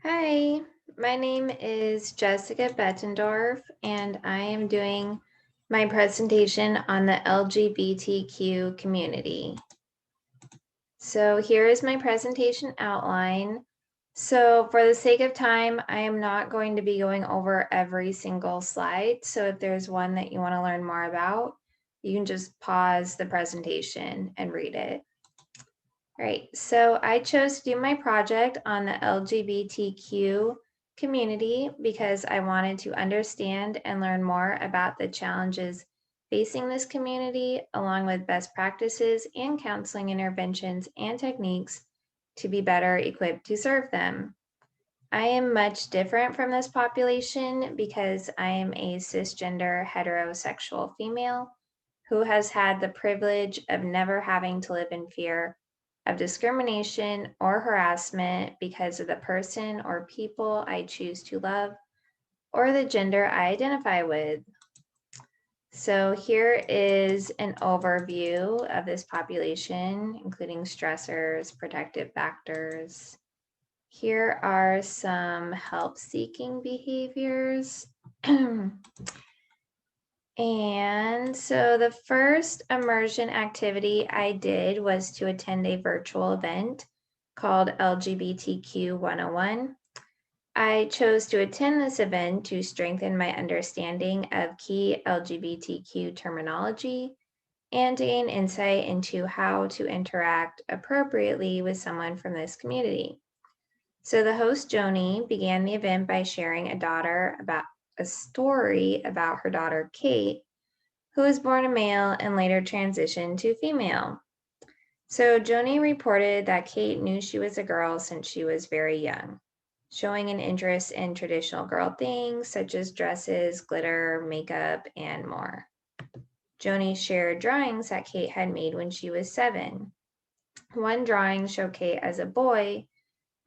Hi, my name is Jessica Bettendorf, and I am doing my presentation on the LGBTQ community. So here is my presentation outline. So for the sake of time, I am not going to be going over every single slide. So if there's one that you want to learn more about, you can just pause the presentation and read it. All right, so I chose to do my project on the LGBTQ community because I wanted to understand and learn more about the challenges facing this community, along with best practices and counseling interventions and techniques to be better equipped to serve them. I am much different from this population because I am a cisgender heterosexual female who has had the privilege of never having to live in fear of discrimination or harassment because of the person or people I choose to love or the gender I identify with. So here is an overview of this population, including stressors, protective factors. Here are some help-seeking behaviors. And so the first immersion activity I did was to attend a virtual event called LGBTQ 101. I chose to attend this event to strengthen my understanding of key LGBTQ terminology and to gain insight into how to interact appropriately with someone from this community. So the host, Joni, began the event by sharing a story about her daughter, Kate, who was born a male and later transitioned to female. So Joni reported that Kate knew she was a girl since she was very young, showing an interest in traditional girl things such as dresses, glitter, makeup, and more. Joni shared drawings that Kate had made when she was 7. One drawing showed Kate as a boy,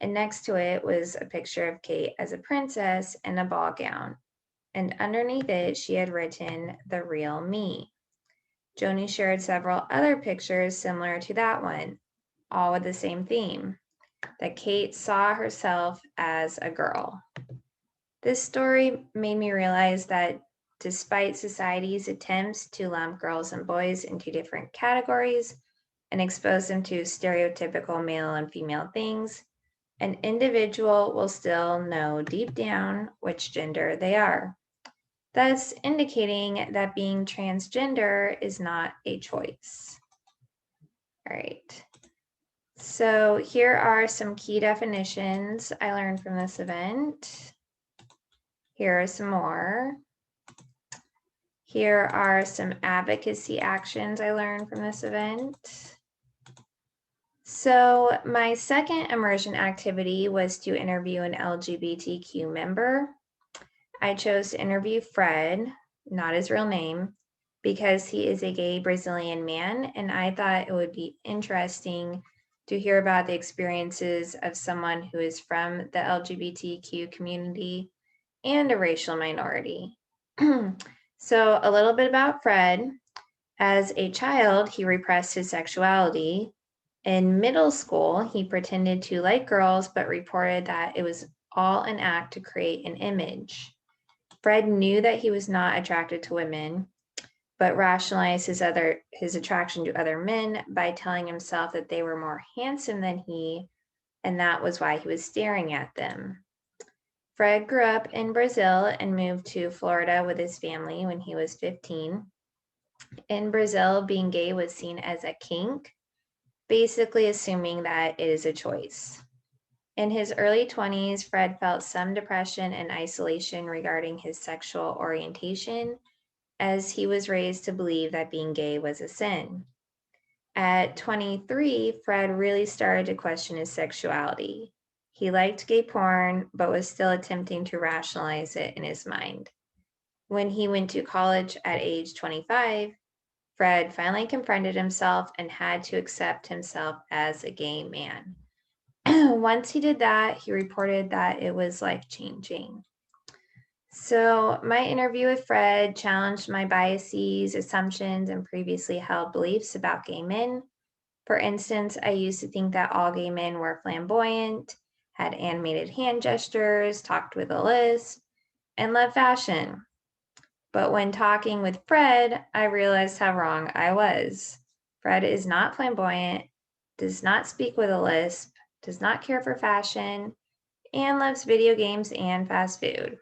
and next to it was a picture of Kate as a princess in a ball gown. And underneath it, she had written, "The real me." Joni shared several other pictures similar to that one, all with the same theme, that Kate saw herself as a girl. This story made me realize that despite society's attempts to lump girls and boys into different categories and expose them to stereotypical male and female things, an individual will still know deep down which gender they are, thus indicating that being transgender is not a choice. All right. So here are some key definitions I learned from this event. Here are some more. Here are some advocacy actions I learned from this event. So my second immersion activity was to interview an LGBTQ member. I chose to interview Fred, not his real name, because he is a gay Brazilian man, and I thought it would be interesting to hear about the experiences of someone who is from the LGBTQ community and a racial minority. So a little bit about Fred. As a child, he repressed his sexuality. In middle school, he pretended to like girls, but reported that it was all an act to create an image. Fred knew that he was not attracted to women, but rationalized his attraction to other men by telling himself that they were more handsome than he, and that was why he was staring at them. Fred grew up in Brazil and moved to Florida with his family when he was 15. In Brazil, being gay was seen as a kink, basically assuming that it is a choice. In his early 20s, Fred felt some depression and isolation regarding his sexual orientation, as he was raised to believe that being gay was a sin. At 23, Fred really started to question his sexuality. He liked gay porn, but was still attempting to rationalize it in his mind. When he went to college at age 25, Fred finally confronted himself and had to accept himself as a gay man. Once he did that, he reported that it was life-changing. So my interview with Fred challenged my biases, assumptions, and previously held beliefs about gay men. For instance, I used to think that all gay men were flamboyant, had animated hand gestures, talked with a lisp, and loved fashion. But when talking with Fred, I realized how wrong I was. Fred is not flamboyant, does not speak with a lisp, does not care for fashion, and loves video games and fast food.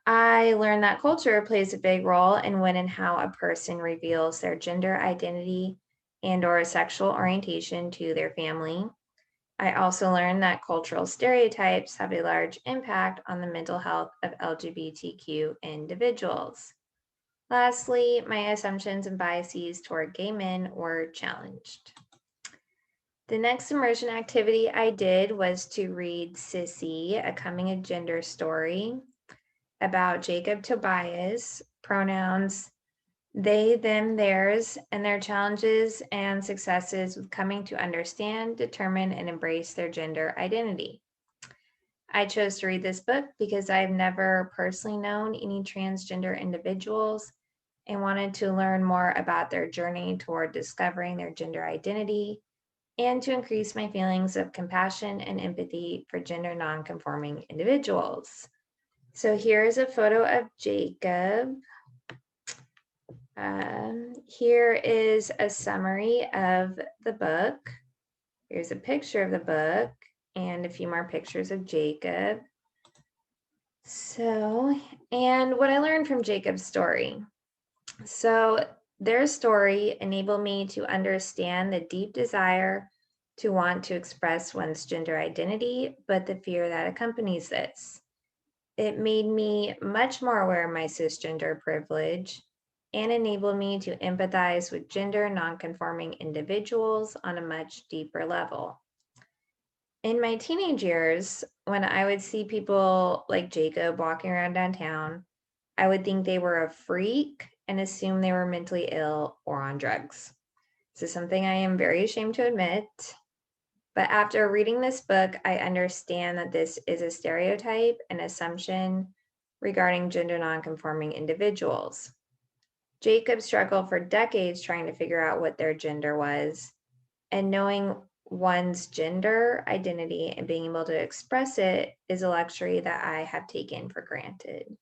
I learned that culture plays a big role in when and how a person reveals their gender identity and or sexual orientation to their family. I also learned that cultural stereotypes have a large impact on the mental health of LGBTQ individuals. Lastly, my assumptions and biases toward gay men were challenged. The next immersion activity I did was to read Sissy, a coming of gender story about Jacob Tobias, pronouns they, them, theirs, and their challenges and successes with coming to understand, determine, and embrace their gender identity. I chose to read this book because I've never personally known any transgender individuals and wanted to learn more about their journey toward discovering their gender identity and to increase my feelings of compassion and empathy for gender nonconforming individuals. So here's a photo of Jacob. Here is a summary of the book. Here's a picture of the book and a few more pictures of Jacob. So, and what I learned from Jacob's story. So their story enabled me to understand the deep desire to want to express one's gender identity, but the fear that accompanies this. It made me much more aware of my cisgender privilege and enabled me to empathize with gender nonconforming individuals on a much deeper level. In my teenage years, when I would see people like Jacob walking around downtown, I would think they were a freak and assume they were mentally ill or on drugs. This is something I am very ashamed to admit. But after reading this book, I understand that this is a stereotype and assumption regarding gender nonconforming individuals. Jacob struggled for decades trying to figure out what their gender was, and knowing one's gender identity and being able to express it is a luxury that I have taken for granted.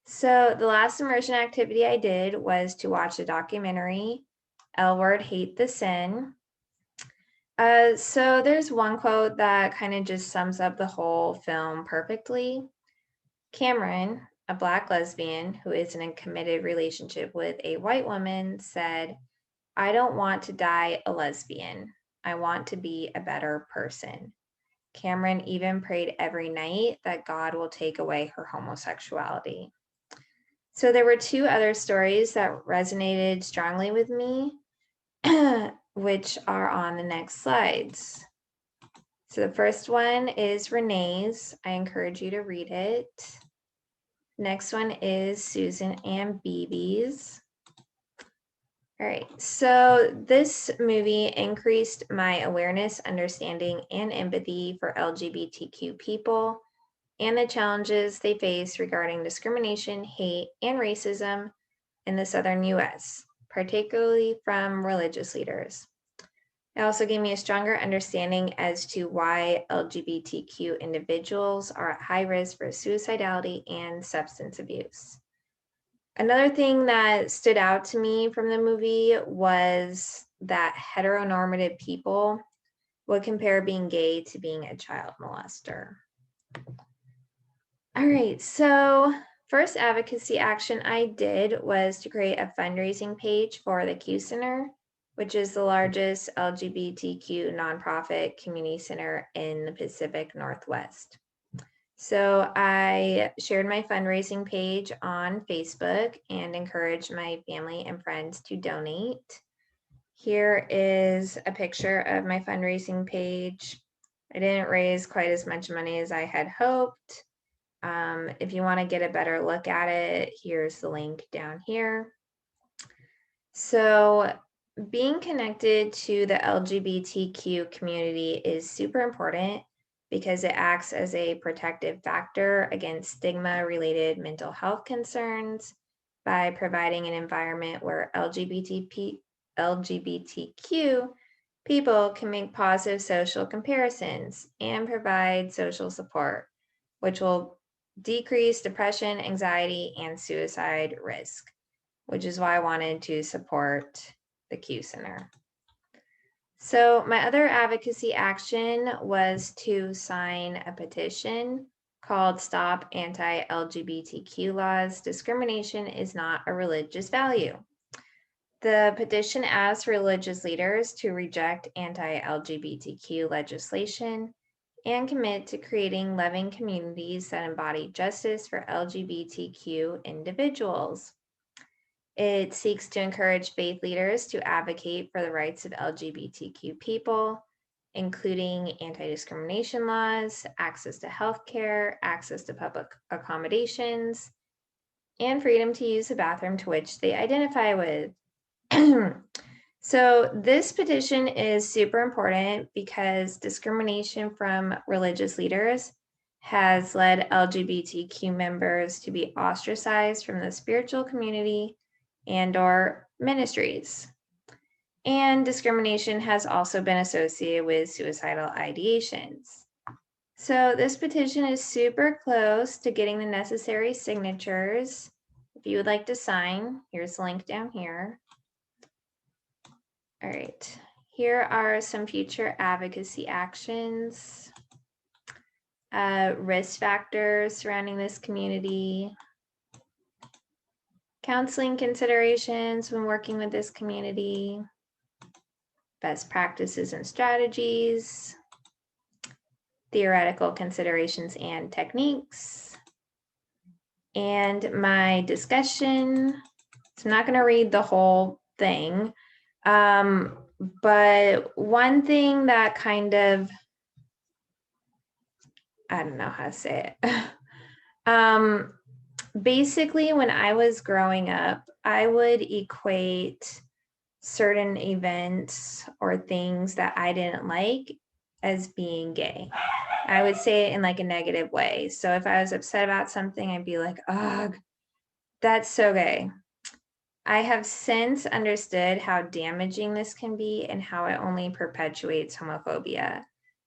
So the last immersion activity I did was to watch a documentary, L Word, Hate the Sin. So there's one quote that kind of just sums up the whole film perfectly. Cameron, a Black lesbian who is in a committed relationship with a white woman, said, "I don't want to die a lesbian. I want to be a better person." Cameron even prayed every night that God will take away her homosexuality. So there were two other stories that resonated strongly with me, which are on the next slides. So the first one is Renee's. I encourage you to read it. Next one is Susan and Beebe's. All right, so this movie increased my awareness, understanding, and empathy for LGBTQ people and the challenges they face regarding discrimination, hate, and racism in the Southern US, particularly from religious leaders. It also gave me a stronger understanding as to why LGBTQ individuals are at high risk for suicidality and substance abuse. Another thing that stood out to me from the movie was that heteronormative people would compare being gay to being a child molester. All right, so first advocacy action I did was to create a fundraising page for the Q Center, which is the largest LGBTQ nonprofit community center in the Pacific Northwest. So I shared my fundraising page on Facebook and encouraged my family and friends to donate. Here is a picture of my fundraising page. I didn't raise quite as much money as I had hoped. If you want to get a better look at it, here's the link down here. So being connected to the LGBTQ community is super important because it acts as a protective factor against stigma-related mental health concerns by providing an environment where LGBTQ people can make positive social comparisons and provide social support, which will decrease depression, anxiety, and suicide risk, which is why I wanted to support the Q Center. So my other advocacy action was to sign a petition called Stop Anti-LGBTQ Laws. Discrimination is not a religious value. The petition asks religious leaders to reject anti-LGBTQ legislation and commit to creating loving communities that embody justice for LGBTQ individuals. It seeks to encourage faith leaders to advocate for the rights of LGBTQ people, including anti-discrimination laws, access to healthcare, access to public accommodations, and freedom to use the bathroom to which they identify with. So this petition is super important because discrimination from religious leaders has led LGBTQ members to be ostracized from the spiritual community and/or ministries. And discrimination has also been associated with suicidal ideations. So this petition is super close to getting the necessary signatures. If you would like to sign, here's the link down here. All right, here are some future advocacy actions, risk factors surrounding this community, counseling considerations when working with this community, best practices and strategies, theoretical considerations and techniques, and my discussion. So I'm not going to read the whole thing. But one thing that kind of, I don't know how to say it. Basically, when I was growing up, I would equate certain events or things that I didn't like as being gay. I would say it in like a negative way. So if I was upset about something, I'd be like, ugh, that's so gay. I have since understood how damaging this can be and how it only perpetuates homophobia.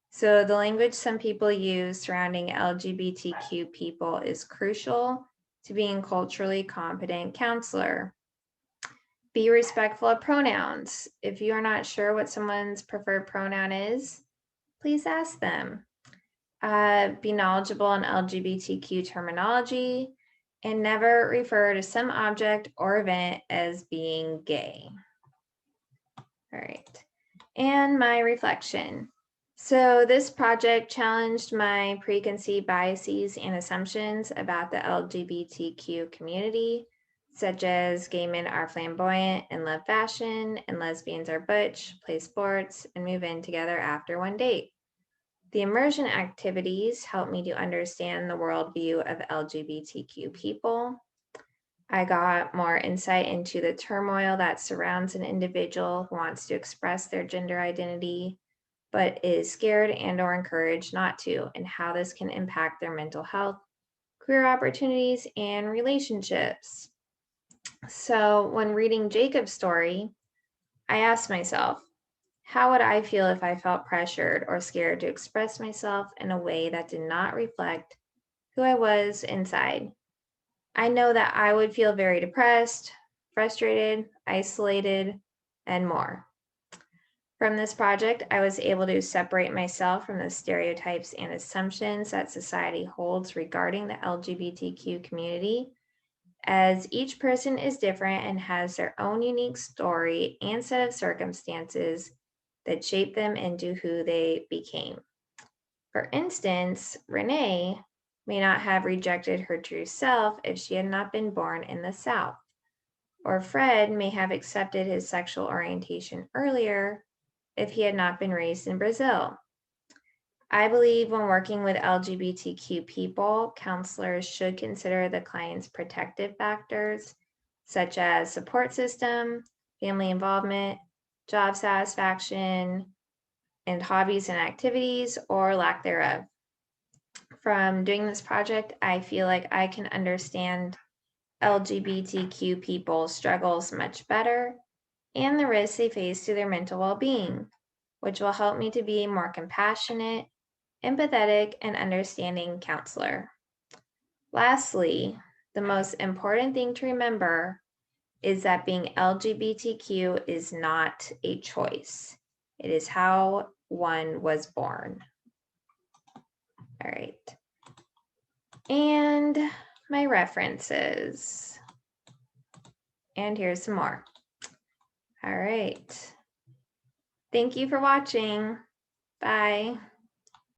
So the language some people use surrounding LGBTQ people is crucial to being culturally competent counselor. Be respectful of pronouns. If you are not sure what someone's preferred pronoun is, please ask them. Be knowledgeable in LGBTQ terminology and never refer to some object or event as being gay. All right, and my reflection. So this project challenged my preconceived biases and assumptions about the LGBTQ community, such as gay men are flamboyant and love fashion, and lesbians are butch, play sports, and move in together after one date. The immersion activities helped me to understand the worldview of LGBTQ people. I got more insight into the turmoil that surrounds an individual who wants to express their gender identity, but is scared and/or encouraged not to, and how this can impact their mental health, career opportunities, and relationships. So when reading Jacob's story, I asked myself, how would I feel if I felt pressured or scared to express myself in a way that did not reflect who I was inside? I know that I would feel very depressed, frustrated, isolated, and more. From this project, I was able to separate myself from the stereotypes and assumptions that society holds regarding the LGBTQ community, as each person is different and has their own unique story and set of circumstances that shape them into who they became. For instance, Renee may not have rejected her true self if she had not been born in the South, or Fred may have accepted his sexual orientation earlier if he had not been raised in Brazil. I believe when working with LGBTQ people, counselors should consider the client's protective factors, such as support system, family involvement, job satisfaction, and hobbies and activities, or lack thereof. From doing this project, I feel like I can understand LGBTQ people's struggles much better and the risks they face to their mental well-being. which will help me to be a more compassionate, empathetic, and understanding counselor. Lastly, the most important thing to remember is that being LGBTQ is not a choice. It is how one was born. All right. And my references. And here's some more. All right. Thank you for watching. Bye.